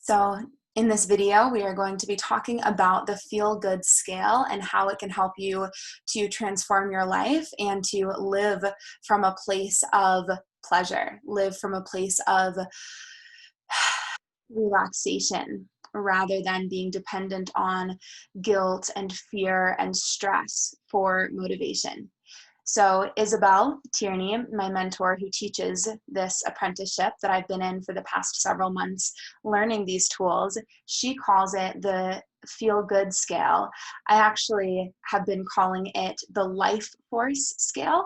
So in this video, we are going to be talking about the feel-good scale and how it can help you to transform your life and to live from a place of pleasure, live from a place of relaxation rather than being dependent on guilt and fear and stress for motivation. So Isabel Tierney, my mentor who teaches this apprenticeship that I've been in for the past several months learning these tools, she calls it the feel-good scale. I actually have been calling it the life force scale.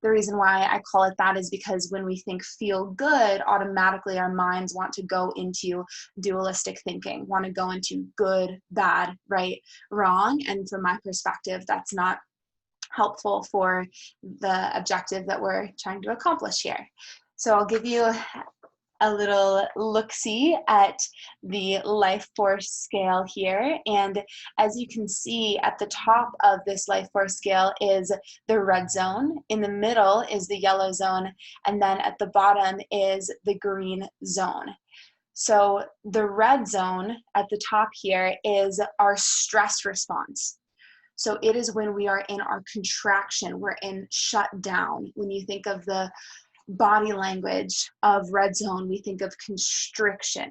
The reason why I call it that is because when we think feel good, automatically our minds want to go into dualistic thinking, want to go into good, bad, right, wrong. And from my perspective, that's not helpful for the objective that we're trying to accomplish here. So I'll give you a little look-see at the life force scale here. And as you can see, at the top of this life force scale is the red zone. In the middle is the yellow zone. And then at the bottom is the green zone. So the red zone at the top here is our stress response. So it is when we are in our contraction, we're in shut down. When you think of the body language of red zone, we think of constriction.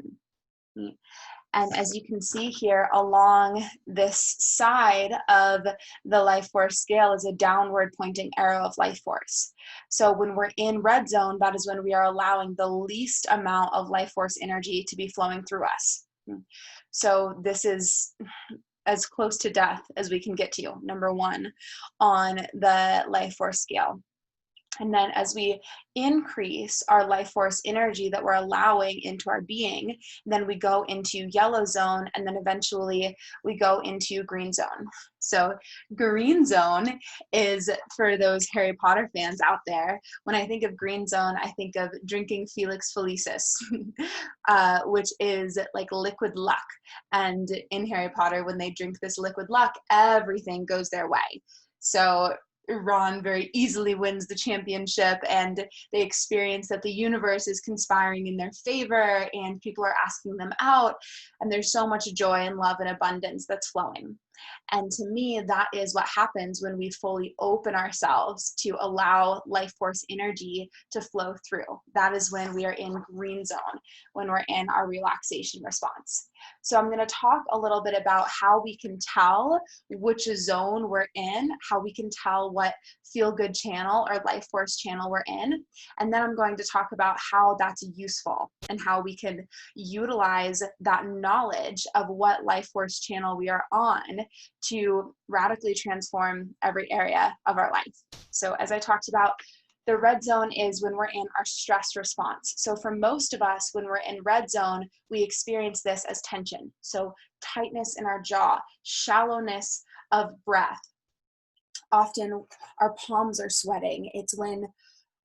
And as you can see here along this side of the life force scale is a downward pointing arrow of life force. So when we're in red zone, that is when we are allowing the least amount of life force energy to be flowing through us. So this is as close to death as we can get to, number one, on the life force scale. And then as we increase our life force energy that we're allowing into our being, then we go into yellow zone, and then eventually we go into green zone. So green zone is for those Harry Potter fans out there. When I think of green zone, I think of drinking Felix Felicis, which is like liquid luck. And in Harry Potter, when they drink this liquid luck, everything goes their way. So Ron very easily wins the championship, and they experience that the universe is conspiring in their favor and people are asking them out, and there's so much joy and love and abundance that's flowing. And to me, that is what happens when we fully open ourselves to allow life force energy to flow through. That is when we are in green zone, when we're in our relaxation response. So I'm going to talk a little bit about how we can tell which zone we're in, how we can tell what feel-good channel or life force channel we're in. And then I'm going to talk about how that's useful and how we can utilize that knowledge of what life force channel we are on to radically transform every area of our life. So as I talked about, the red zone is when we're in our stress response. So for most of us, when we're in red zone, we experience this as tension. So tightness in our jaw, shallowness of breath. Often our palms are sweating. It's when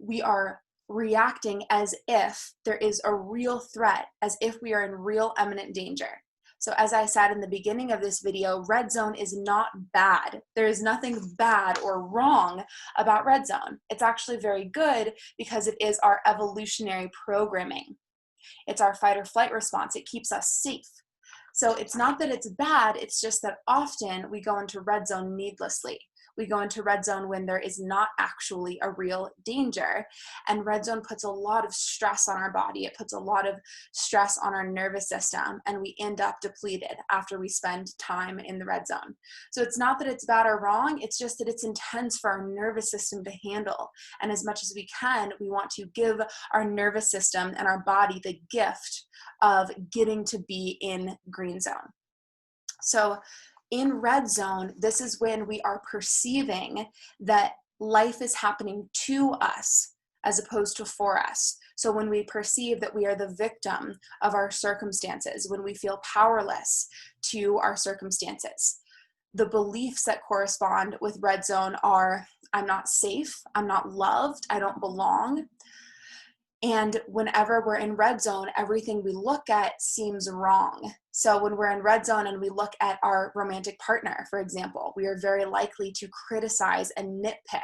we are reacting as if there is a real threat, as if we are in real imminent danger. So as I said in the beginning of this video, red zone is not bad. There is nothing bad or wrong about red zone. It's actually very good because it is our evolutionary programming. It's our fight or flight response. It keeps us safe. So it's not that it's bad, it's just that often we go into red zone needlessly. We go into red zone when there is not actually a real danger. And red zone puts a lot of stress on our body. It puts a lot of stress on our nervous system, and we end up depleted after we spend time in the red zone. So it's not that it's bad or wrong, it's just that it's intense for our nervous system to handle. And as much as we can, we want to give our nervous system and our body the gift of getting to be in green zone. So in red zone, this is when we are perceiving that life is happening to us as opposed to for us. So when we perceive that we are the victim of our circumstances, when we feel powerless to our circumstances, the beliefs that correspond with red zone are, I'm not safe, I'm not loved, I don't belong. And whenever we're in red zone, everything we look at seems wrong. So when we're in red zone and we look at our romantic partner, for example, we are very likely to criticize and nitpick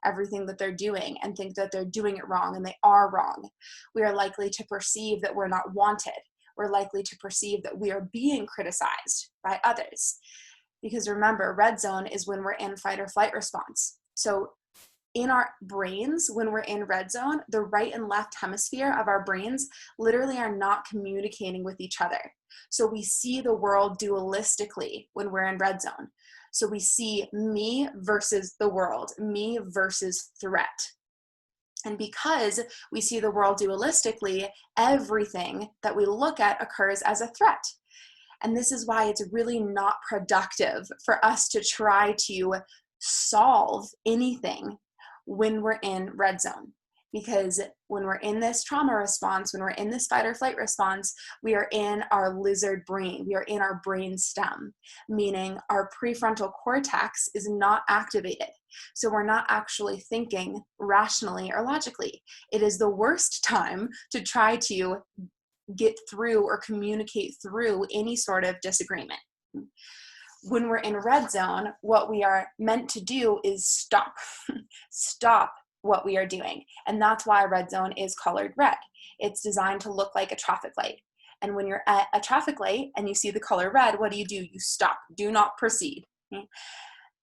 everything that they're doing and think that they're doing it wrong and they are wrong. We are likely to perceive that we're not wanted. we're likely to perceive that we are being criticized by others. Because remember, red zone is when we're in fight or flight response. So in our brains, when we're in red zone, the right and left hemisphere of our brains literally are not communicating with each other. So we see the world dualistically when we're in red zone. So we see me versus the world, me versus threat. And because we see the world dualistically, everything that we look at occurs as a threat. And this is why it's really not productive for us to try to solve anything when we're in red zone. Because when we're in this trauma response, when we're in this fight or flight response, we are in our lizard brain. We are in our brain stem, meaning our prefrontal cortex is not activated. So we're not actually thinking rationally or logically. It is the worst time to try to get through or communicate through any sort of disagreement. When we're in red zone, what we are meant to do is stop. Stop what we are doing. And that's why red zone is colored red. It's designed to look like a traffic light. And when you're at a traffic light and you see the color red, what do? You stop. Do not proceed. Okay?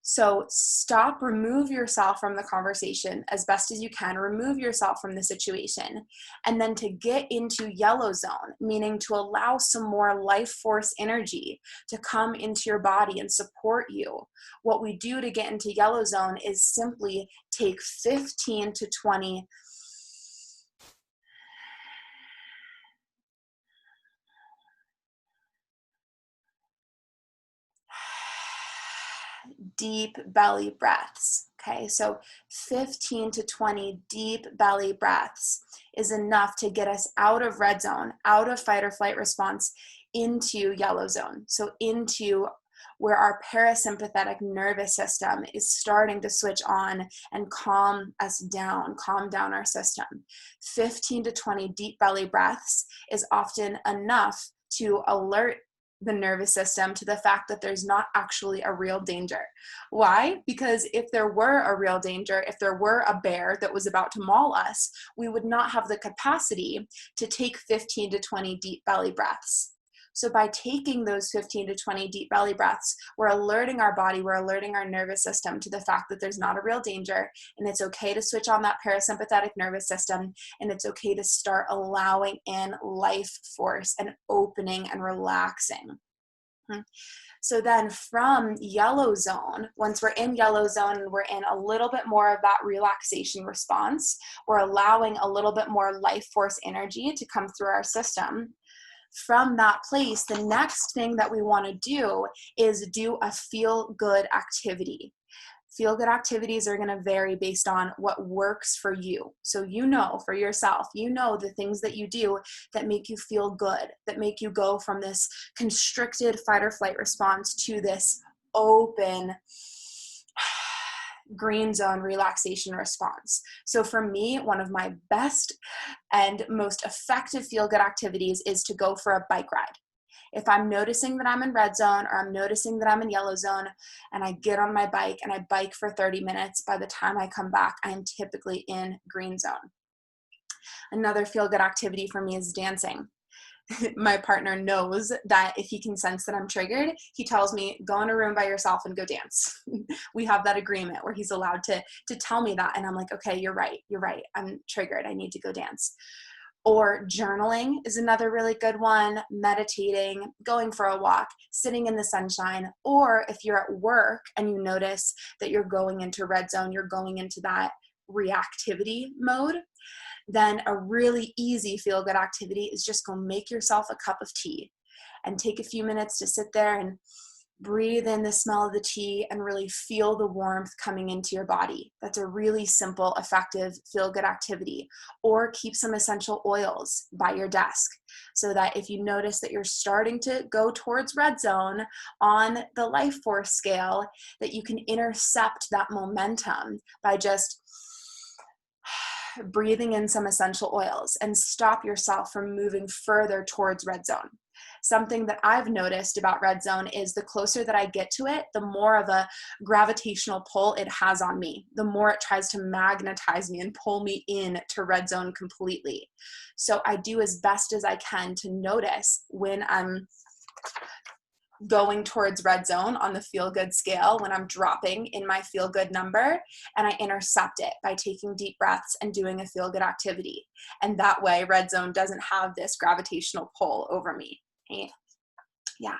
So stop, remove yourself from the conversation as best as you can, remove yourself from the situation, and then to get into yellow zone, meaning to allow some more life force energy to come into your body and support you. What we do to get into yellow zone is simply take 15 to 20 deep belly breaths. Okay, so 15 to 20 deep belly breaths is enough to get us out of red zone, out of fight or flight response, into yellow zone. So into where our parasympathetic nervous system is starting to switch on and calm us down, calm down our system. 15 to 20 deep belly breaths is often enough to alert the nervous system to the fact that there's not actually a real danger. Why? Because if there were a real danger, if there were a bear that was about to maul us, we would not have the capacity to take 15 to 20 deep belly breaths. So by taking those 15 to 20 deep belly breaths, we're alerting our body, we're alerting our nervous system to the fact that there's not a real danger, and it's okay to switch on that parasympathetic nervous system, and it's okay to start allowing in life force and opening and relaxing. So then from yellow zone, once we're in yellow zone and we're in a little bit more of that relaxation response, we're allowing a little bit more life force energy to come through our system. From that place, the next thing that we want to do is do a feel-good activity. Feel-good activities are going to vary based on what works for you. So you know for yourself, you know the things that you do that make you feel good, that make you go from this constricted fight or flight response to this open green zone relaxation response. So for me, one of my best and most effective feel-good activities is to go for a bike ride. If I'm noticing that I'm in red zone or I'm noticing that I'm in yellow zone and I get on my bike and I bike for 30 minutes, by the time I come back, I am typically in green zone. Another feel-good activity for me is dancing. My partner knows that if he can sense that I'm triggered, he tells me, go in a room by yourself and go dance. We have that agreement where he's allowed to tell me that. And I'm like, okay, you're right. I'm triggered. I need to go dance. Or journaling is another really good one, meditating, going for a walk, sitting in the sunshine. Or if you're at work and you notice that you're going into red zone, you're going into that reactivity mode, then a really easy feel-good activity is just go make yourself a cup of tea and take a few minutes to sit there and breathe in the smell of the tea and really feel the warmth coming into your body. That's a really simple, effective feel-good activity. Or keep some essential oils by your desk so that if you notice that you're starting to go towards red zone on the life force scale, that you can intercept that momentum by just breathing in some essential oils and stop yourself from moving further towards red zone. Something that I've noticed about red zone is the closer that I get to it, the more of a gravitational pull it has on me, the more it tries to magnetize me and pull me in to red zone completely. So I do as best as I can to notice when I'm going towards red zone on the feel good scale, when I'm dropping in my feel good number, and I intercept it by taking deep breaths and doing a feel good activity. And that way red zone doesn't have this gravitational pull over me. Okay? Yeah.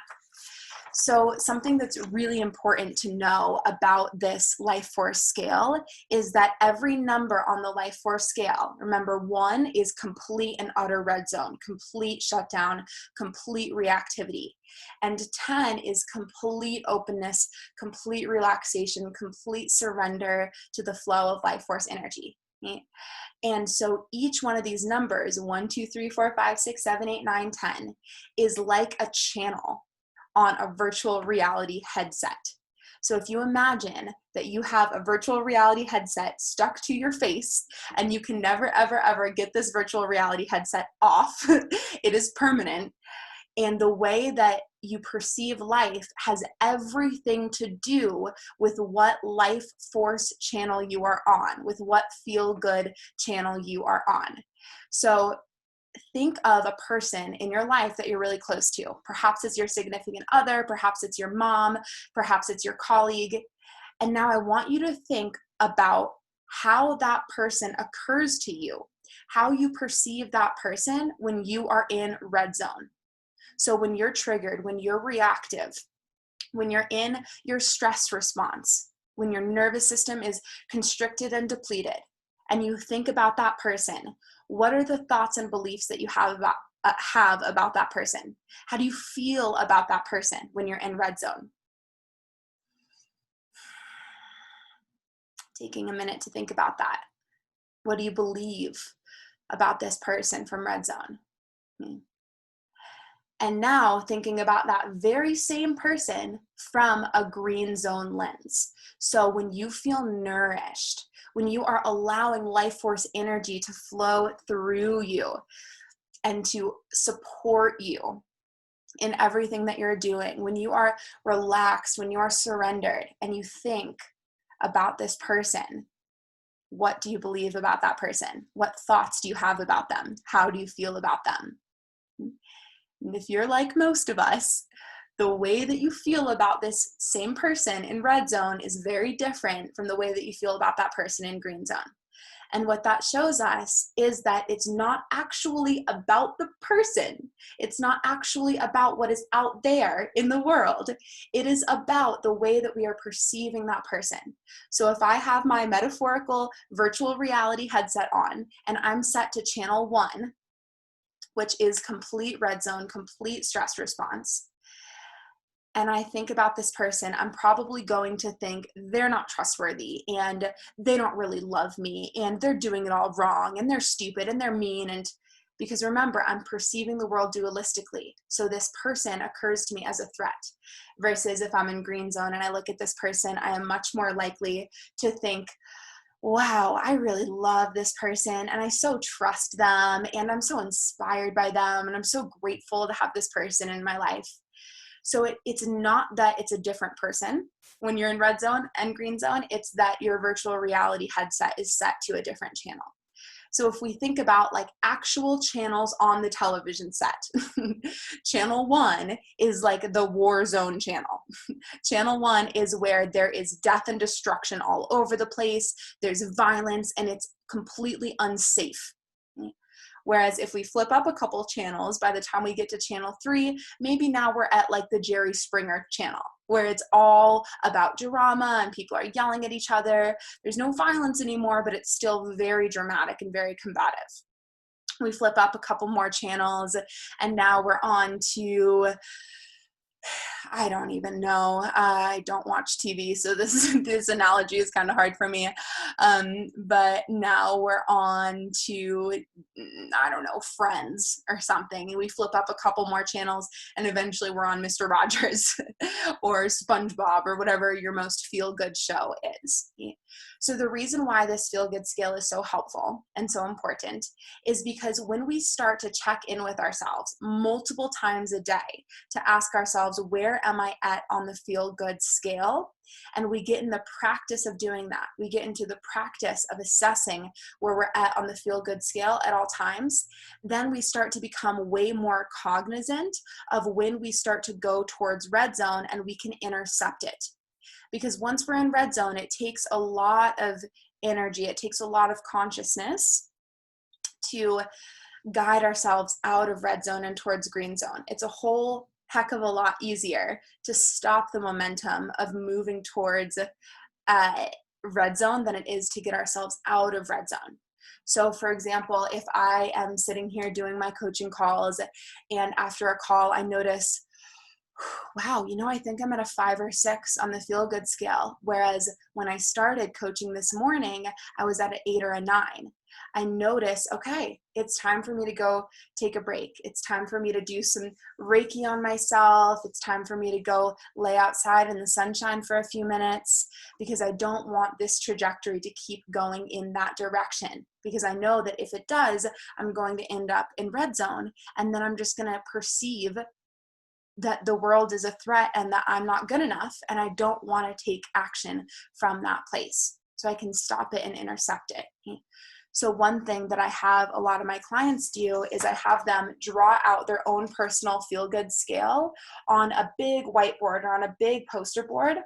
So something that's really important to know about this life force scale is that every number on the life force scale, remember, 1 is complete and utter red zone, complete shutdown, complete reactivity. And 10 is complete openness, complete relaxation, complete surrender to the flow of life force energy. Okay? And so each one of these numbers, 1, 2, 3, 4, 5, 6, 7, 8, 9, 10, is like a channel on a virtual reality headset. So if you imagine that you have a virtual reality headset stuck to your face and you can never, ever, ever get this virtual reality headset off, it is permanent. And the way that you perceive life has everything to do with what life force channel you are on, with what feel good channel you are on. So think of a person in your life that you're really close to. Perhaps it's your significant other, perhaps it's your mom, perhaps it's your colleague. And now I want you to think about how that person occurs to you, how you perceive that person when you are in red zone. So when you're triggered, when you're reactive, when you're in your stress response, when your nervous system is constricted and depleted, and you think about that person, what are the thoughts and beliefs that you have about that person? How do you feel about that person when you're in red zone? Taking a minute to think about that. What do you believe about this person from red zone? And now thinking about that very same person from a green zone lens. So when you feel nourished, when you are allowing life force energy to flow through you and to support you in everything that you're doing, when you are relaxed, when you are surrendered, and you think about this person, what do you believe about that person? What thoughts do you have about them? How do you feel about them? And if you're like most of us, the way that you feel about this same person in red zone is very different from the way that you feel about that person in green zone. And what that shows us is that it's not actually about the person. It's not actually about what is out there in the world. It is about the way that we are perceiving that person. So if I have my metaphorical virtual reality headset on and I'm set to channel 1, which is complete red zone, complete stress response, and I think about this person, I'm probably going to think they're not trustworthy and they don't really love me and they're doing it all wrong and they're stupid and they're mean. And because remember, I'm perceiving the world dualistically. So this person occurs to me as a threat, versus if I'm in green zone and I look at this person, I am much more likely to think, wow, I really love this person and I so trust them and I'm so inspired by them and I'm so grateful to have this person in my life. So it's not that it's a different person when you're in red zone and green zone, it's that your virtual reality headset is set to a different channel. So if we think about like actual channels on the television set, channel 1 is like the war zone channel. Channel 1 is where there is death and destruction all over the place. There's violence and it's completely unsafe. Whereas if we flip up a couple channels, by the time we get to channel 3, maybe now we're at like the Jerry Springer channel, where it's all about drama and people are yelling at each other. There's no violence anymore, but it's still very dramatic and very combative. We flip up a couple more channels and now we're on to, I don't even know. I don't watch TV, so this analogy is kind of hard for me. But now we're on to, I don't know, Friends or something. And we flip up a couple more channels, and eventually we're on Mr. Rogers or SpongeBob or whatever your most feel-good show is. So the reason why this feel-good scale is so helpful and so important is because when we start to check in with ourselves multiple times a day to ask ourselves, where am I at on the feel-good scale? And we get in the practice of doing that. We get into the practice of assessing where we're at on the feel-good scale at all times. Then we start to become way more cognizant of when we start to go towards red zone, and we can intercept it. Because once we're in red zone, it takes a lot of energy. It takes a lot of consciousness to guide ourselves out of red zone and towards green zone. It's a whole heck of a lot easier to stop the momentum of moving towards red zone than it is to get ourselves out of red zone. So for example, if I am sitting here doing my coaching calls, and after a call I notice, wow, I think I'm at a 5 or 6 on the feel good scale. Whereas when I started coaching this morning, I was at an 8 or a 9. I notice, okay, it's time for me to go take a break. It's time for me to do some Reiki on myself. It's time for me to go lay outside in the sunshine for a few minutes, because I don't want this trajectory to keep going in that direction. Because I know that if it does, I'm going to end up in red zone, and then I'm just going to perceive that the world is a threat and that I'm not good enough, and I don't want to take action from that place. So I can stop it and intercept it. So one thing that I have a lot of my clients do is I have them draw out their own personal feel-good scale on a big whiteboard or on a big poster board.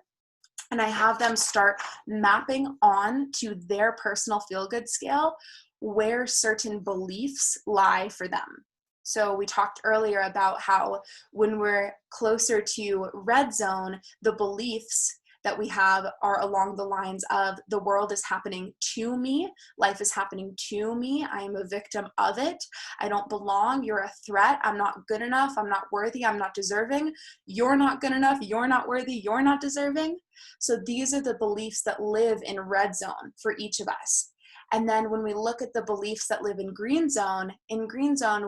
And I have them start mapping on to their personal feel-good scale where certain beliefs lie for them. So we talked earlier about how when we're closer to red zone, the beliefs that we have are along the lines of the world is happening to me, life is happening to me, I am a victim of it, I don't belong, you're a threat, I'm not good enough, I'm not worthy, I'm not deserving, you're not good enough, you're not worthy, you're not deserving. So these are the beliefs that live in red zone for each of us. And then when we look at the beliefs that live in green zone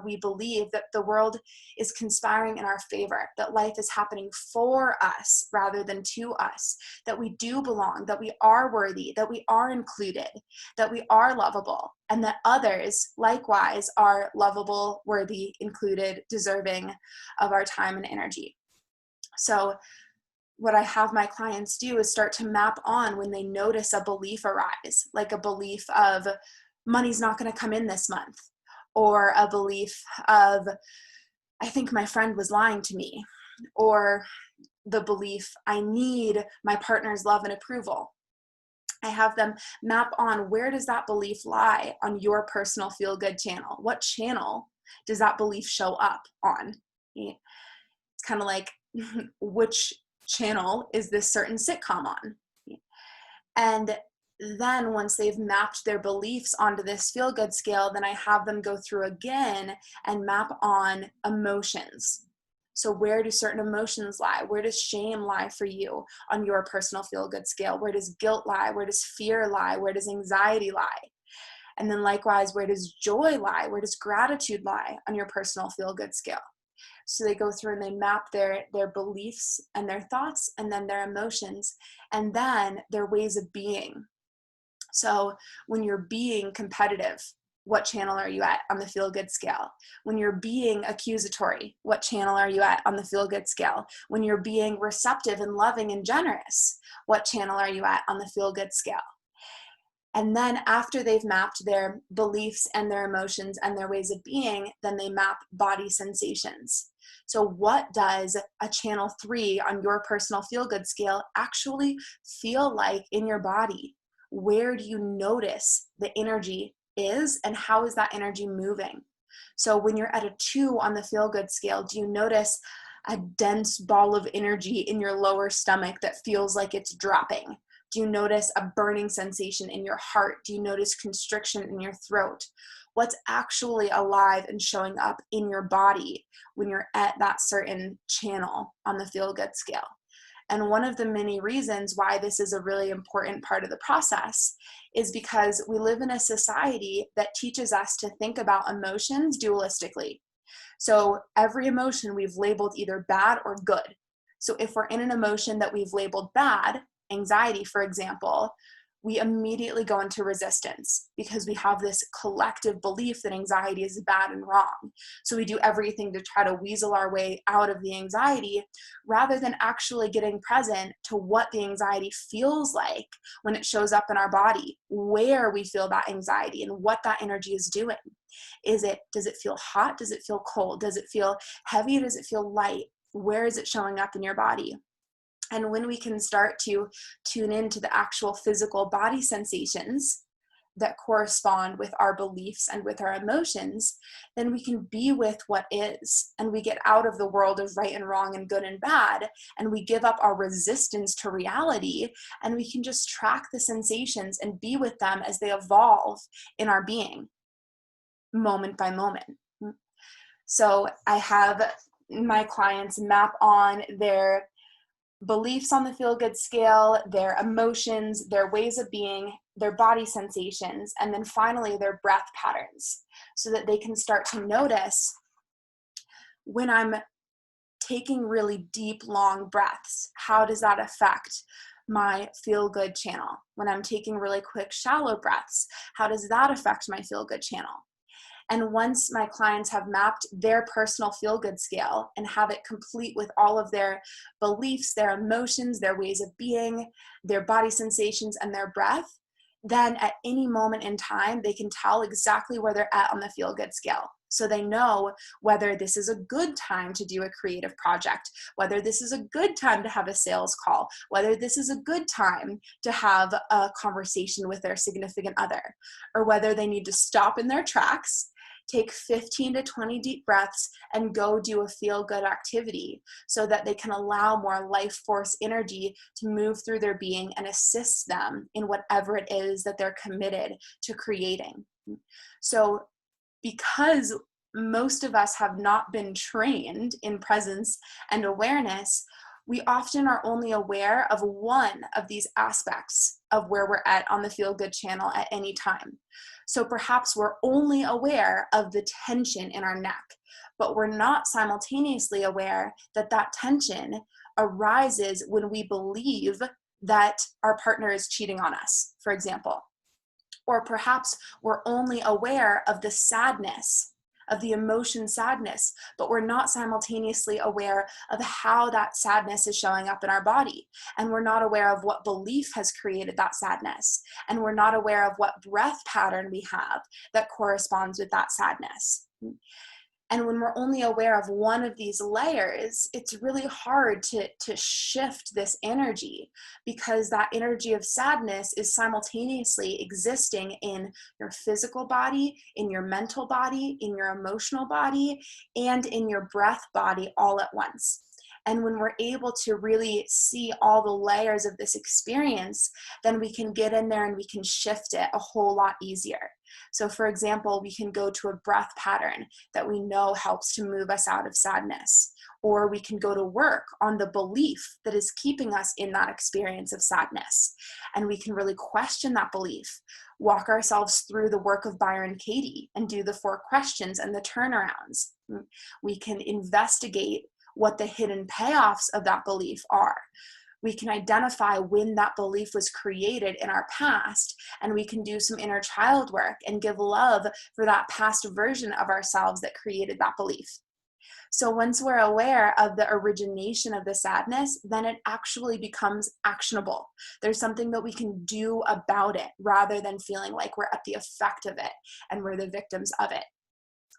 we believe that the world is conspiring in our favor, that life is happening for us rather than to us, that we do belong, that we are worthy, that we are included, that we are lovable, and that others likewise are lovable, worthy, included, deserving of our time and energy. So what I have my clients do is start to map on when they notice a belief arise, like a belief of money's not going to come in this month, or a belief of I think my friend was lying to me, or the belief I need my partner's love and approval. I have them map on where does that belief lie on your personal feel-good channel. What channel does that belief show up on? It's kind of like which channel is this certain sitcom on? And then once they've mapped their beliefs onto this feel-good scale, then I have them go through again and map on emotions. So where do certain emotions lie? Where does shame lie for you on your personal feel-good scale? Where does guilt lie? Where does fear lie? Where does anxiety lie? And then likewise, where does joy lie? Where does gratitude lie on your personal feel-good scale? So they go through and they map their beliefs and their thoughts, and then their emotions, and then their ways of being. So when you're being competitive, what channel are you at on the feel-good scale? When you're being accusatory, what channel are you at on the feel-good scale? When you're being receptive and loving and generous, what channel are you at on the feel-good scale? And then after they've mapped their beliefs and their emotions and their ways of being, then they map body sensations. So what does a channel 3 on your personal feel-good scale actually feel like in your body? Where do you notice the energy is, and how is that energy moving? So when you're at a 2 on the feel-good scale, do you notice a dense ball of energy in your lower stomach that feels like it's dropping? Do you notice a burning sensation in your heart? Do you notice constriction in your throat? What's actually alive and showing up in your body when you're at that certain channel on the feel good scale? And one of the many reasons why this is a really important part of the process is because we live in a society that teaches us to think about emotions dualistically. So every emotion we've labeled either bad or good. So if we're in an emotion that we've labeled bad, anxiety, for example, we immediately go into resistance because we have this collective belief that anxiety is bad and wrong. So we do everything to try to weasel our way out of the anxiety rather than actually getting present to what the anxiety feels like when it shows up in our body, where we feel that anxiety and what that energy is doing. Does it feel hot? Does it feel cold? Does it feel heavy? Does it feel light? Where is it showing up in your body? And when we can start to tune into the actual physical body sensations that correspond with our beliefs and with our emotions, then we can be with what is. And we get out of the world of right and wrong and good and bad. And we give up our resistance to reality. And we can just track the sensations and be with them as they evolve in our being, moment by moment. So I have my clients map on their beliefs on the feel-good scale, their emotions, their ways of being, their body sensations, and then finally their breath patterns so that they can start to notice when I'm taking really deep, long breaths, how does that affect my feel-good channel? When I'm taking really quick, shallow breaths, how does that affect my feel-good channel? And once my clients have mapped their personal feel-good scale and have it complete with all of their beliefs, their emotions, their ways of being, their body sensations, and their breath, then at any moment in time, they can tell exactly where they're at on the feel-good scale. So they know whether this is a good time to do a creative project, whether this is a good time to have a sales call, whether this is a good time to have a conversation with their significant other, or whether they need to stop in their tracks, take 15 to 20 deep breaths, and go do a feel-good activity so that they can allow more life force energy to move through their being and assist them in whatever it is that they're committed to creating. So because most of us have not been trained in presence and awareness, we often are only aware of one of these aspects of where we're at on the feel-good channel at any time. So perhaps we're only aware of the tension in our neck, but we're not simultaneously aware that that tension arises when we believe that our partner is cheating on us, for example. Or perhaps we're only aware of the sadness, of the emotion sadness, but we're not simultaneously aware of how that sadness is showing up in our body. And we're not aware of what belief has created that sadness. And we're not aware of what breath pattern we have that corresponds with that sadness. And when we're only aware of one of these layers, it's really hard to shift this energy, because that energy of sadness is simultaneously existing in your physical body, in your mental body, in your emotional body, and in your breath body all at once. And when we're able to really see all the layers of this experience, then we can get in there and we can shift it a whole lot easier. So for example, we can go to a breath pattern that we know helps to move us out of sadness. Or we can go to work on the belief that is keeping us in that experience of sadness. And we can really question that belief, walk ourselves through the work of Byron Katie and do the 4 questions and the turnarounds. We can investigate what the hidden payoffs of that belief are. We can identify when that belief was created in our past, and we can do some inner child work and give love for that past version of ourselves that created that belief. So once we're aware of the origination of the sadness, then it actually becomes actionable. There's something that we can do about it rather than feeling like we're at the effect of it and we're the victims of it.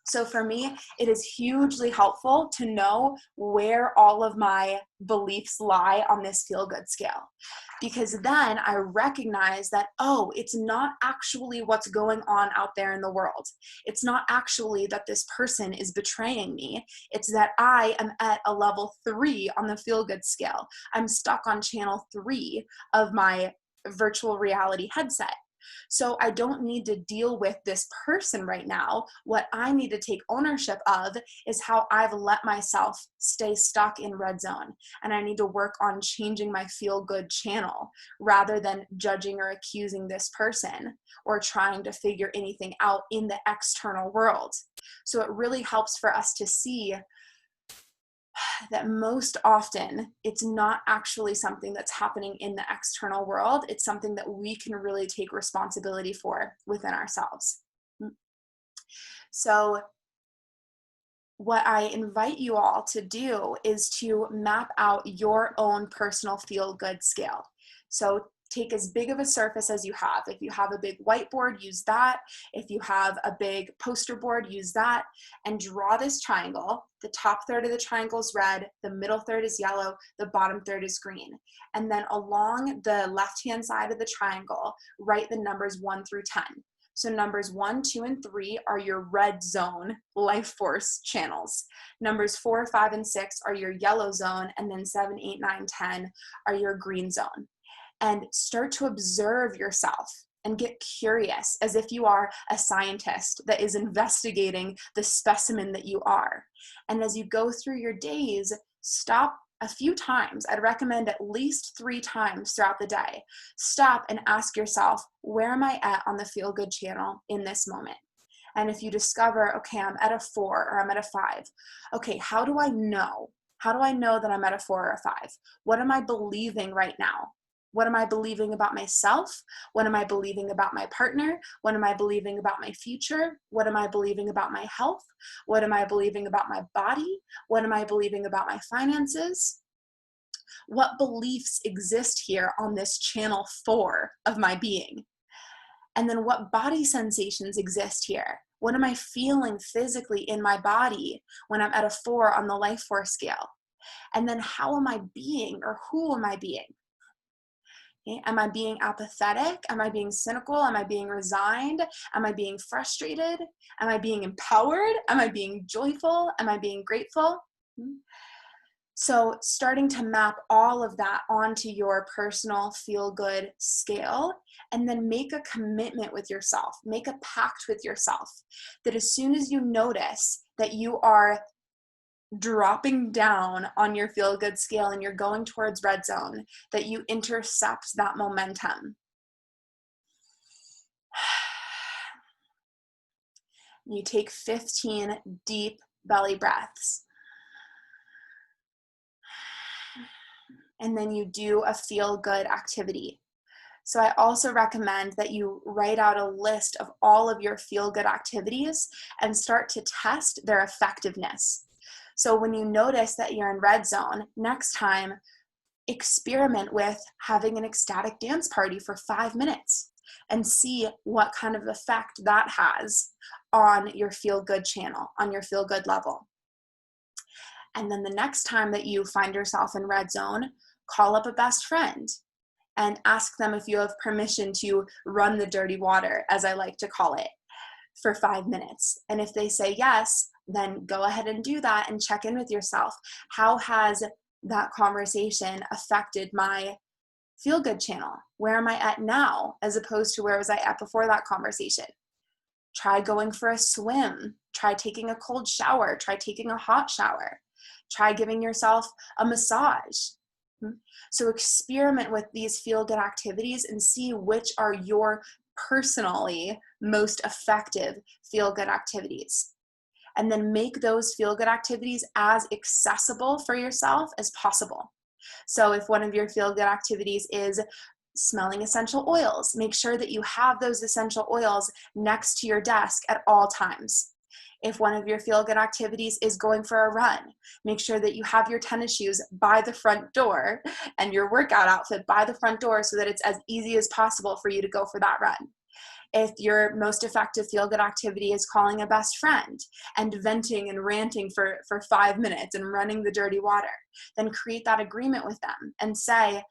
So for me, it is hugely helpful to know where all of my beliefs lie on this feel-good scale, because then I recognize that, oh, it's not actually what's going on out there in the world. It's not actually that this person is betraying me. It's that I am at a level 3 on the feel-good scale. I'm stuck on channel 3 of my virtual reality headset. So I don't need to deal with this person right now. What I need to take ownership of is how I've let myself stay stuck in red zone. And I need to work on changing my feel good channel rather than judging or accusing this person or trying to figure anything out in the external world. So it really helps for us to see that most often it's not actually something that's happening in the external world. It's something that we can really take responsibility for within ourselves. So what I invite you all to do is to map out your own personal feel-good scale. So take as big of a surface as you have. If you have a big whiteboard, use that. If you have a big poster board, use that, and draw this triangle. The top third of the triangle is red, the middle third is yellow, the bottom third is green. And then along the left-hand side of the triangle, write the numbers 1 through 10. So numbers 1, 2, and 3 are your red zone life force channels. Numbers 4, 5, and 6 are your yellow zone, and then 7, 8, 9, 10 are your green zone. And start to observe yourself and get curious as if you are a scientist that is investigating the specimen that you are. And as you go through your days, stop a few times. I'd recommend at least 3 times throughout the day. Stop and ask yourself, where am I at on the feel good channel in this moment? And if you discover, okay, I'm at a 4 or I'm at a 5, okay, how do I know? How do I know that I'm at a 4 or a 5? What am I believing right now? What am I believing about myself? What am I believing about my partner? What am I believing about my future? What am I believing about my health? What am I believing about my body? What am I believing about my finances? What beliefs exist here on this channel 4 of my being? And then what body sensations exist here? What am I feeling physically in my body when I'm at a 4 on the life force scale? And then how am I being, or who am I being? Okay. Am I being apathetic? Am I being cynical? Am I being resigned? Am I being frustrated? Am I being empowered? Am I being joyful? Am I being grateful? So starting to map all of that onto your personal feel-good scale, and then make a commitment with yourself, make a pact with yourself that as soon as you notice that you are dropping down on your feel-good scale and you're going towards red zone, that you intercept that momentum. You take 15 deep belly breaths. And then you do a feel-good activity. So I also recommend that you write out a list of all of your feel-good activities and start to test their effectiveness. So when you notice that you're in red zone, next time, experiment with having an ecstatic dance party for 5 minutes and see what kind of effect that has on your feel-good channel, on your feel-good level. And then the next time that you find yourself in red zone, call up a best friend and ask them if you have permission to run the dirty water, as I like to call it, for 5 minutes. And if they say yes, then go ahead and do that and check in with yourself. How has that conversation affected my feel-good channel? Where am I at now as opposed to where was I at before that conversation? Try going for a swim. Try taking a cold shower. Try taking a hot shower. Try giving yourself a massage. So experiment with these feel-good activities and see which are your personally most effective feel-good activities. And then make those feel-good activities as accessible for yourself as possible. So if one of your feel-good activities is smelling essential oils, make sure that you have those essential oils next to your desk at all times. If one of your feel-good activities is going for a run, make sure that you have your tennis shoes by the front door and your workout outfit by the front door so that it's as easy as possible for you to go for that run. If your most effective feel-good activity is calling a best friend and venting and ranting for 5 minutes and running the dirty water, then create that agreement with them and say,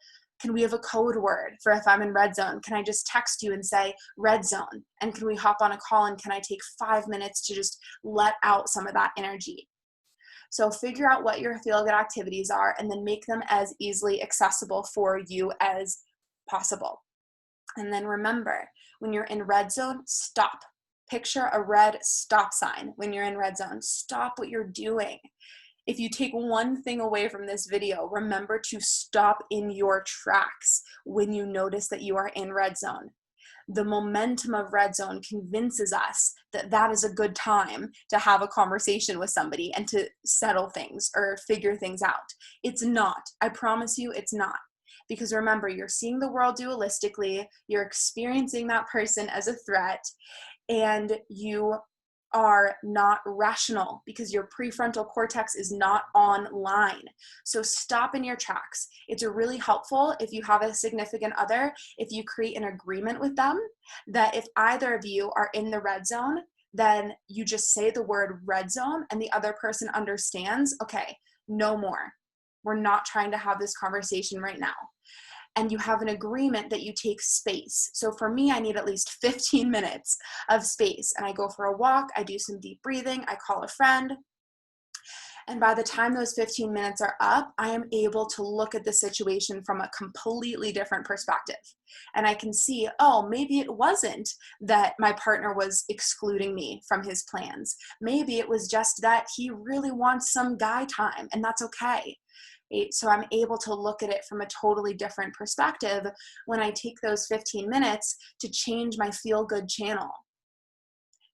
can we have a code word for if I'm in red zone? Can I just text you and say red zone? And can we hop on a call and can I take 5 minutes to just let out some of that energy? So figure out what your feel-good activities are and then make them as easily accessible for you as possible. And then remember, when you're in red zone, stop. Picture a red stop sign when you're in red zone. Stop what you're doing. If you take one thing away from this video, remember to stop in your tracks when you notice that you are in red zone. The momentum of red zone convinces us that that is a good time to have a conversation with somebody and to settle things or figure things out. It's not. I promise you, it's not. Because remember, you're seeing the world dualistically, you're experiencing that person as a threat, and you are not rational because your prefrontal cortex is not online. So stop in your tracks. It's really helpful if you have a significant other, if you create an agreement with them that if either of you are in the red zone, then you just say the word red zone and the other person understands, okay, no more. We're not trying to have this conversation right now. And you have an agreement that you take space. So for me, I need at least 15 minutes of space. And I go for a walk, I do some deep breathing, I call a friend. And by the time those 15 minutes are up, I am able to look at the situation from a completely different perspective. And I can see, oh, maybe it wasn't that my partner was excluding me from his plans. Maybe it was just that he really wants some guy time, and that's okay. So I'm able to look at it from a totally different perspective when I take those 15 minutes to change my feel-good channel,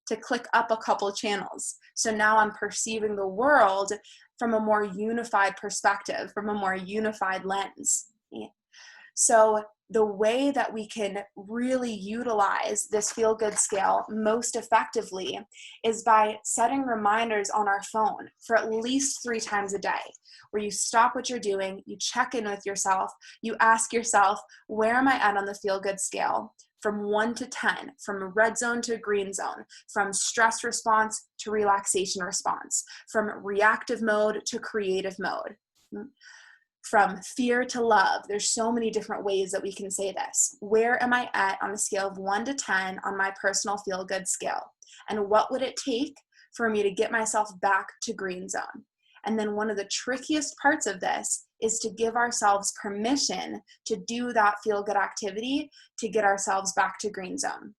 to click up a couple channels. So now I'm perceiving the world from a more unified perspective, from a more unified lens. So the way that we can really utilize this feel-good scale most effectively is by setting reminders on our phone for at least 3 times a day, where you stop what you're doing, you check in with yourself, you ask yourself, where am I at on the feel-good scale? From 1 to 10, from red zone to green zone, from stress response to relaxation response, from reactive mode to creative mode. From fear to love. There's so many different ways that we can say this. Where am I at on a scale of 1 to 10 on my personal feel-good scale? And what would it take for me to get myself back to green zone? And then one of the trickiest parts of this is to give ourselves permission to do that feel-good activity to get ourselves back to green zone.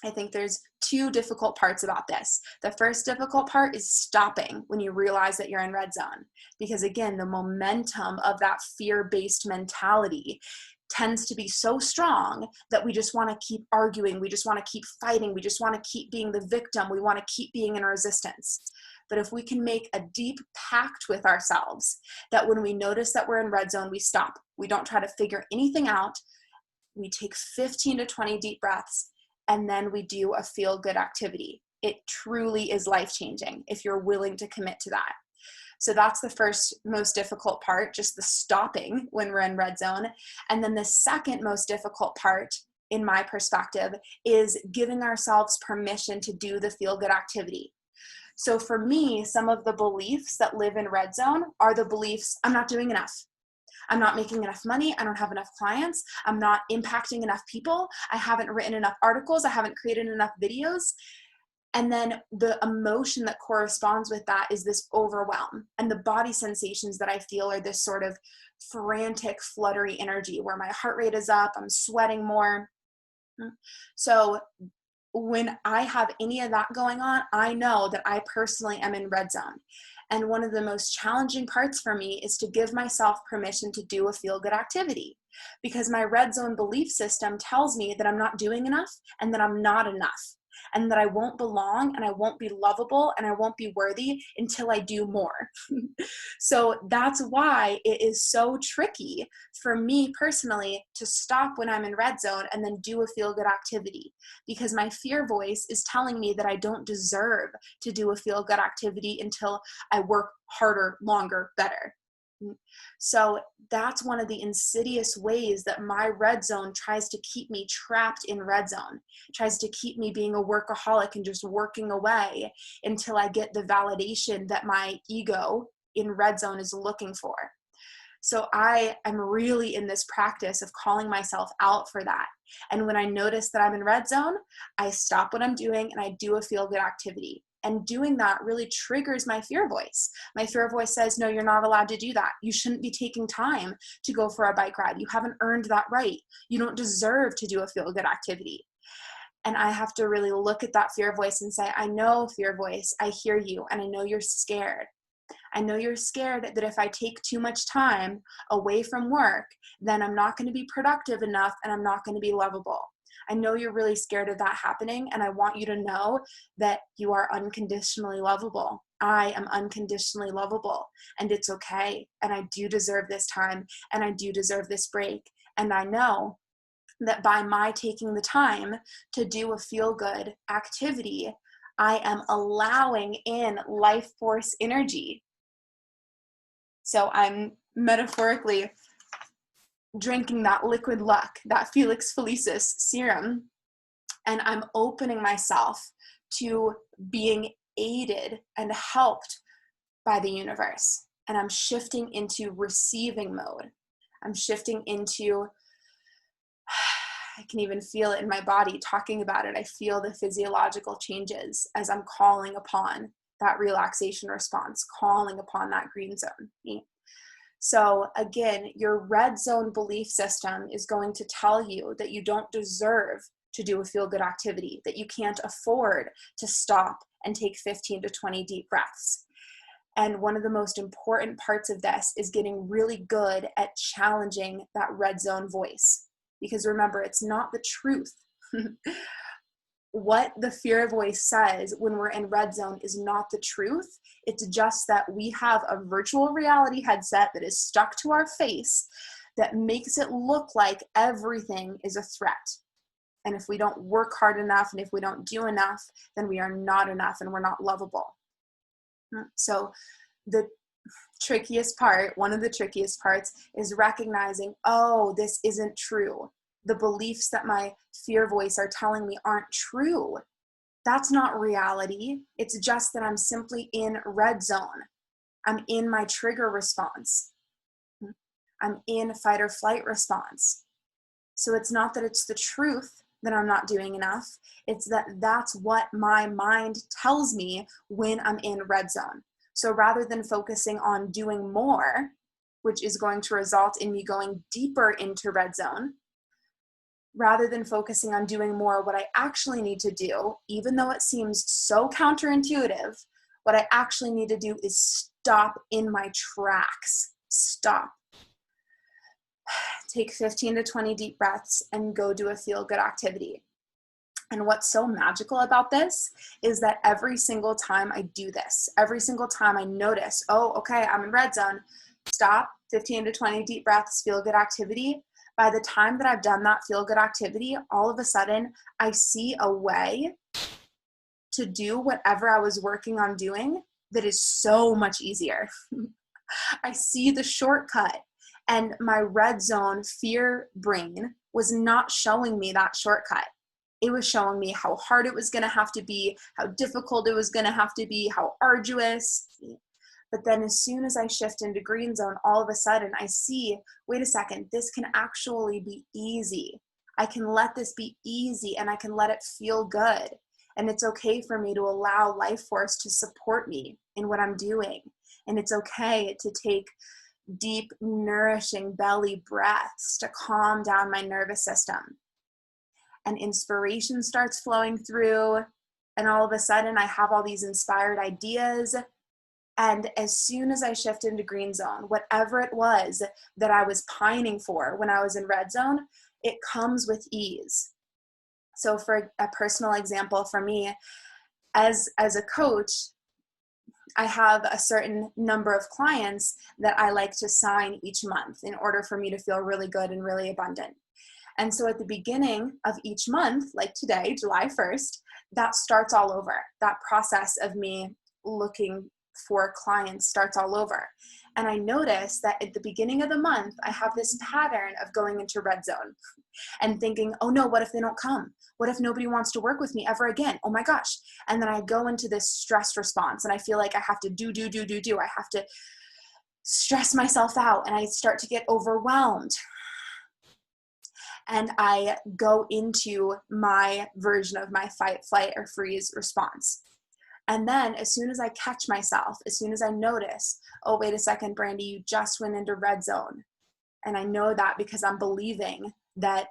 I think there's 2 difficult parts about this. The first difficult part is stopping when you realize that you're in red zone. Because again, the momentum of that fear-based mentality tends to be so strong that we just want to keep arguing, we just want to keep fighting, we just want to keep being the victim, we want to keep being in resistance. But if we can make a deep pact with ourselves that when we notice that we're in red zone, we stop. We don't try to figure anything out. We take 15 to 20 deep breaths, and then we do a feel-good activity. It truly is life-changing if you're willing to commit to that. So that's the first most difficult part, just the stopping when we're in red zone. And then the second most difficult part, in my perspective, is giving ourselves permission to do the feel-good activity. So for me, some of the beliefs that live in red zone are the beliefs, I'm not doing enough. I'm not making enough money. I don't have enough clients. I'm not impacting enough people. I haven't written enough articles. I haven't created enough videos. And then the emotion that corresponds with that is this overwhelm. And the body sensations that I feel are this sort of frantic, fluttery energy where my heart rate is up, I'm sweating more. So when I have any of that going on, I know that I personally am in red zone. And one of the most challenging parts for me is to give myself permission to do a feel-good activity, because my red zone belief system tells me that I'm not doing enough and that I'm not enough, and that I won't belong and I won't be lovable and I won't be worthy until I do more. So that's why it is so tricky for me personally to stop when I'm in red zone and then do a feel-good activity, because my fear voice is telling me that I don't deserve to do a feel-good activity until I work harder, longer, better. So that's one of the insidious ways that my red zone tries to keep me trapped in red zone, tries to keep me being a workaholic and just working away until I get the validation that my ego in red zone is looking for. So I am really in this practice of calling myself out for that. And when I notice that I'm in red zone, I stop what I'm doing and I do a feel-good activity. And doing that really triggers my fear voice. My fear voice says, no, you're not allowed to do that. You shouldn't be taking time to go for a bike ride. You haven't earned that right. You don't deserve to do a feel-good activity. And I have to really look at that fear voice and say, I know, fear voice, I hear you, and I know you're scared. I know you're scared that if I take too much time away from work, then I'm not going to be productive enough and I'm not going to be lovable. I know you're really scared of that happening, and I want you to know that you are unconditionally lovable. I am unconditionally lovable, and it's okay, and I do deserve this time, and I do deserve this break, and I know that by my taking the time to do a feel-good activity, I am allowing in life force energy. So I'm metaphorically drinking that liquid luck, that Felix Felicis serum, and I'm opening myself to being aided and helped by the universe. And I'm shifting into receiving mode. I'm shifting into, I can even feel it in my body talking about it. I feel the physiological changes as I'm calling upon that relaxation response, calling upon that green zone. So again, your red zone belief system is going to tell you that you don't deserve to do a feel-good activity, that you can't afford to stop and take 15 to 20 deep breaths. And one of the most important parts of this is getting really good at challenging that red zone voice. Because remember, it's not the truth. What the fear voice says when we're in red zone is not the truth. It's just that we have a virtual reality headset that is stuck to our face that makes it look like everything is a threat. And if we don't work hard enough and if we don't do enough, then we are not enough and we're not lovable. So the trickiest part, one of the trickiest parts, is recognizing, oh, this isn't true. The beliefs that my fear voice are telling me aren't true. That's not reality. It's just that I'm simply in red zone. I'm in my trigger response. I'm in fight or flight response. So it's not that it's the truth that I'm not doing enough. It's that that's what my mind tells me when I'm in red zone. So rather than focusing on doing more, which is going to result in me going deeper into red zone, rather than focusing on doing more, what I actually need to do, even though it seems so counterintuitive, what I actually need to do is stop in my tracks. Stop. Take 15 to 20 deep breaths and go do a feel-good activity. And what's so magical about this is that every single time I do this, every single time I notice, oh, okay, I'm in red zone, stop, 15 to 20 deep breaths, feel-good activity. By the time that I've done that feel-good activity, all of a sudden, I see a way to do whatever I was working on doing that is so much easier. I see the shortcut, and my red zone fear brain was not showing me that shortcut. It was showing me how hard it was going to have to be, how difficult it was going to have to be, how arduous. But then as soon as I shift into green zone, all of a sudden I see, wait a second, this can actually be easy. I can let this be easy and I can let it feel good. And it's okay for me to allow life force to support me in what I'm doing. And it's okay to take deep, nourishing belly breaths to calm down my nervous system. And inspiration starts flowing through. And all of a sudden I have all these inspired ideas. And as soon as I shift into green zone, whatever it was that I was pining for when I was in red zone, it comes with ease. So for a personal example for me, as a coach, I have a certain number of clients that I like to sign each month in order for me to feel really good and really abundant. And so at the beginning of each month, like today, July 1st, that starts all over. That process of me looking for clients starts all over. And I notice that at the beginning of the month, I have this pattern of going into red zone and thinking, oh no, what if they don't come? What if nobody wants to work with me ever again? Oh my gosh. And then I go into this stress response and I feel like I have to do. I have to stress myself out and I start to get overwhelmed. And I go into my version of my fight, flight, or freeze response. And then as soon as I catch myself, as soon as I notice, oh, wait a second, Brandy, you just went into red zone. And I know that because I'm believing that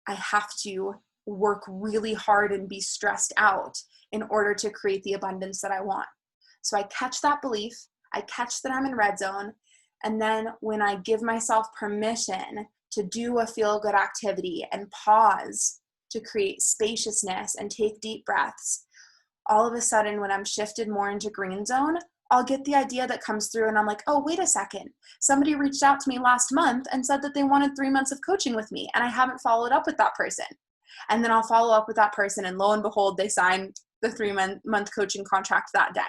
I have to work really hard and be stressed out in order to create the abundance that I want. So I catch that belief, I catch that I'm in red zone, and then when I give myself permission to do a feel-good activity and pause to create spaciousness and take deep breaths, all of a sudden when I'm shifted more into green zone, I'll get the idea that comes through and I'm like, oh, wait a second. Somebody reached out to me last month and said that they wanted 3 months of coaching with me, and I haven't followed up with that person. And then I'll follow up with that person, and lo and behold, they sign the 3-month coaching contract that day.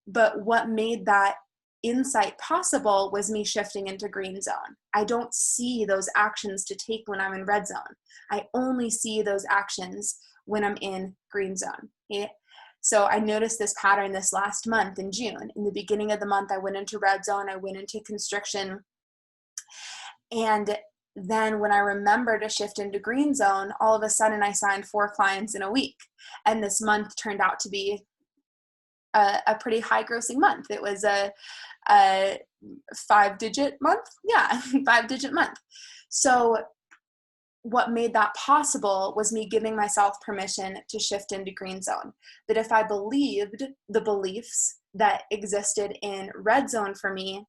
But what made that insight possible was me shifting into green zone. I don't see those actions to take when I'm in red zone. I only see those actions when I'm in green zone. Okay? So I noticed this pattern this last month in June. In the beginning of the month, I went into red zone, I went into constriction. And then when I remember to shift into green zone, all of a sudden I signed 4 clients in a week. And this month turned out to be a pretty high grossing month. It was a 5-digit month. Yeah, 5-digit month. So what made that possible was me giving myself permission to shift into green zone. That if I believed the beliefs that existed in red zone for me,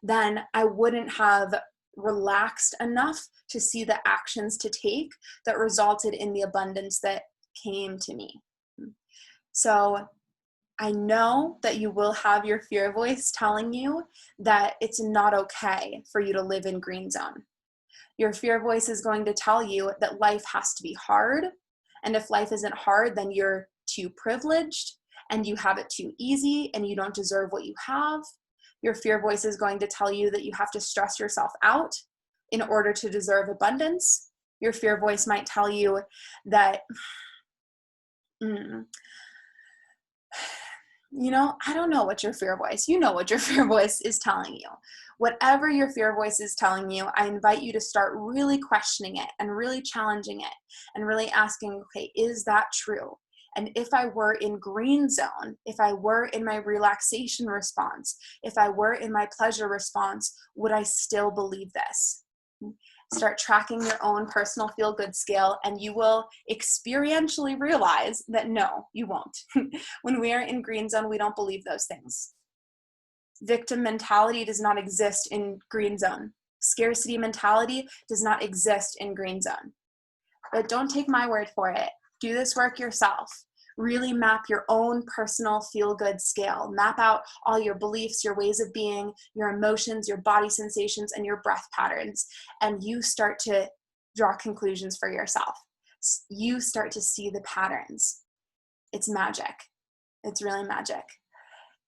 then I wouldn't have relaxed enough to see the actions to take that resulted in the abundance that came to me. So I know that you will have your fear voice telling you that it's not okay for you to live in green zone. Your fear voice is going to tell you that life has to be hard. And if life isn't hard, then you're too privileged and you have it too easy and you don't deserve what you have. Your fear voice is going to tell you that you have to stress yourself out in order to deserve abundance. Your fear voice might tell you that, I don't know what your fear voice, you know what your fear voice is telling you. Whatever your fear voice is telling you, I invite you to start really questioning it and really challenging it and really asking, okay, is that true? And if I were in green zone, if I were in my relaxation response, if I were in my pleasure response, would I still believe this? Start tracking your own personal feel-good scale, and you will experientially realize that no, you won't. When we are in green zone, we don't believe those things. Victim mentality does not exist in green zone. Scarcity mentality does not exist in green zone. But don't take my word for it. Do this work yourself. Really map your own personal feel-good scale. Map out all your beliefs, your ways of being, your emotions, your body sensations, and your breath patterns. And you start to draw conclusions for yourself. You start to see the patterns. It's magic. It's really magic.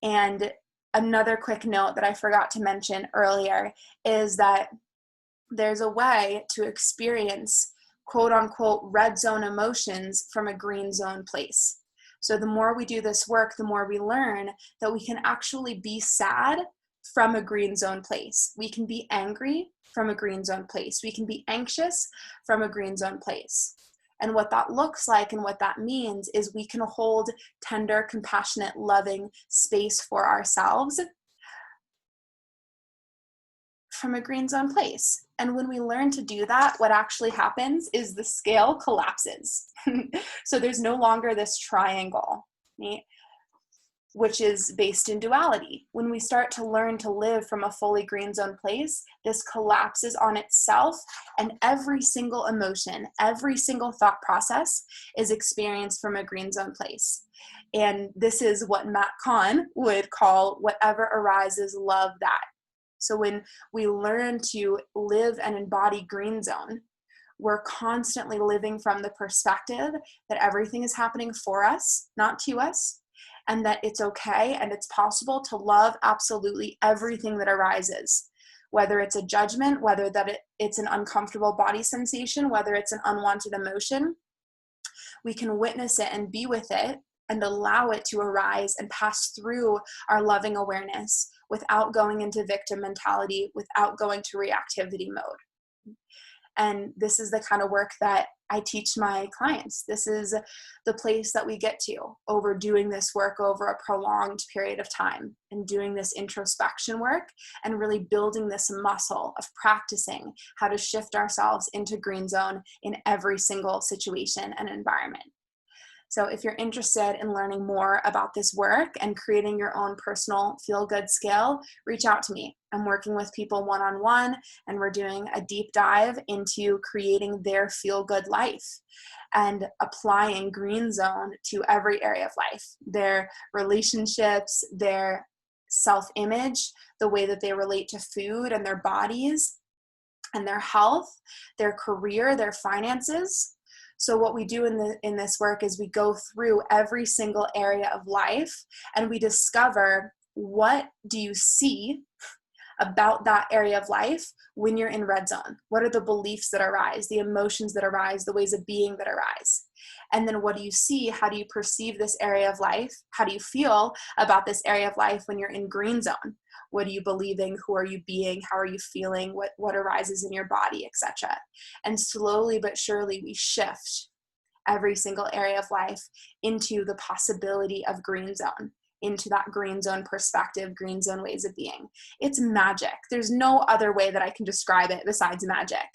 And another quick note that I forgot to mention earlier is that there's a way to experience quote unquote red zone emotions from a green zone place. So the more we do this work, the more we learn that we can actually be sad from a green zone place. We can be angry from a green zone place. We can be anxious from a green zone place. And what that looks like and what that means is we can hold tender, compassionate, loving space for ourselves from a green zone place. And when we learn to do that, what actually happens is the scale collapses. So there's no longer this triangle, right, which is based in duality. When we start to learn to live from a fully green zone place, this collapses on itself, and every single emotion, every single thought process is experienced from a green zone place. And this is what Matt Kahn would call whatever arises, love that. So when we learn to live and embody green zone, we're constantly living from the perspective that everything is happening for us, not to us, and that it's okay and it's possible to love absolutely everything that arises, whether it's a judgment, whether it's an uncomfortable body sensation, whether it's an unwanted emotion. We can witness it and be with it and allow it to arise and pass through our loving awareness without going into victim mentality, without going to reactivity mode. And this is the kind of work that I teach my clients. This is the place that we get to over doing this work over a prolonged period of time and doing this introspection work and really building this muscle of practicing how to shift ourselves into green zone in every single situation and environment. So if you're interested in learning more about this work and creating your own personal feel-good scale, reach out to me. I'm working with people one-on-one, and we're doing a deep dive into creating their feel-good life and applying green zone to every area of life, their relationships, their self-image, the way that they relate to food and their bodies and their health, their career, their finances. So what we do in this work is we go through every single area of life and we discover, what do you see about that area of life when you're in red zone? What are the beliefs that arise, the emotions that arise, the ways of being that arise? And then what do you see? How do you perceive this area of life? How do you feel about this area of life when you're in green zone? What are you believing? Who are you being? How are you feeling? What arises in your body, etc. And slowly but surely we shift every single area of life into the possibility of green zone, into that green zone perspective, green zone ways of being. It's magic. There's no other way that I can describe it besides magic.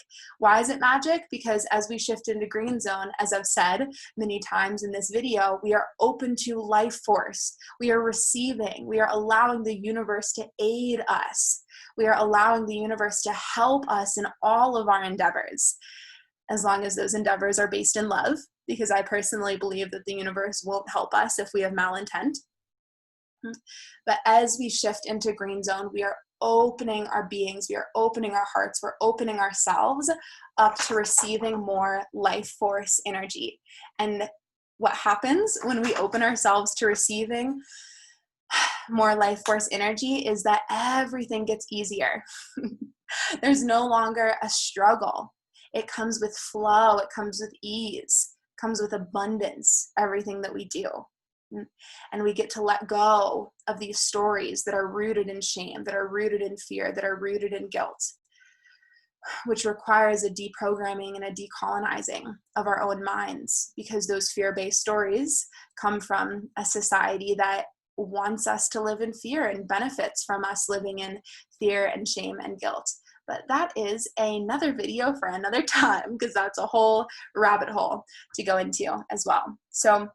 Why is it magic? Because as we shift into green zone, as I've said many times in this video, we are open to life force. We are receiving. We are allowing the universe to aid us. We are allowing the universe to help us in all of our endeavors, as long as those endeavors are based in love, because I personally believe that the universe won't help us if we have malintent. But as we shift into green zone, we are opening our beings, we are opening our hearts, we're opening ourselves up to receiving more life force energy. And what happens when we open ourselves to receiving more life force energy is that everything gets easier. There's no longer a struggle. It comes with flow, it comes with ease, it comes with abundance, everything that we do. And we get to let go of these stories that are rooted in shame, that are rooted in fear, that are rooted in guilt, which requires a deprogramming and a decolonizing of our own minds, because those fear-based stories come from a society that wants us to live in fear and benefits from us living in fear and shame and guilt. But that is another video for another time, because that's a whole rabbit hole to go into as well. So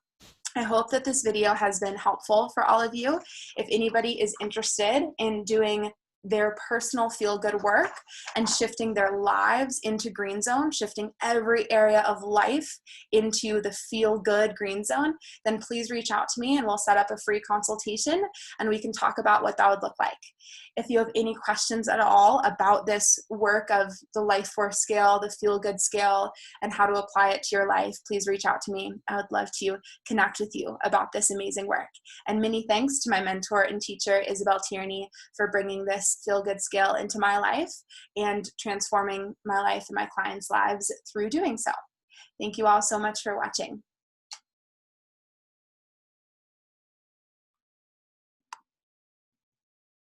I hope that this video has been helpful for all of you. If anybody is interested in doing their personal feel-good work and shifting their lives into green zone, shifting every area of life into the feel-good green zone, then please reach out to me and we'll set up a free consultation and we can talk about what that would look like. If you have any questions at all about this work of the life force scale, the feel-good scale, and how to apply it to your life, please reach out to me. I would love to connect with you about this amazing work. And many thanks to my mentor and teacher, Isabel Tierney, for bringing this feel-good scale into my life and transforming my life and my clients' lives through doing so. Thank you all so much for watching.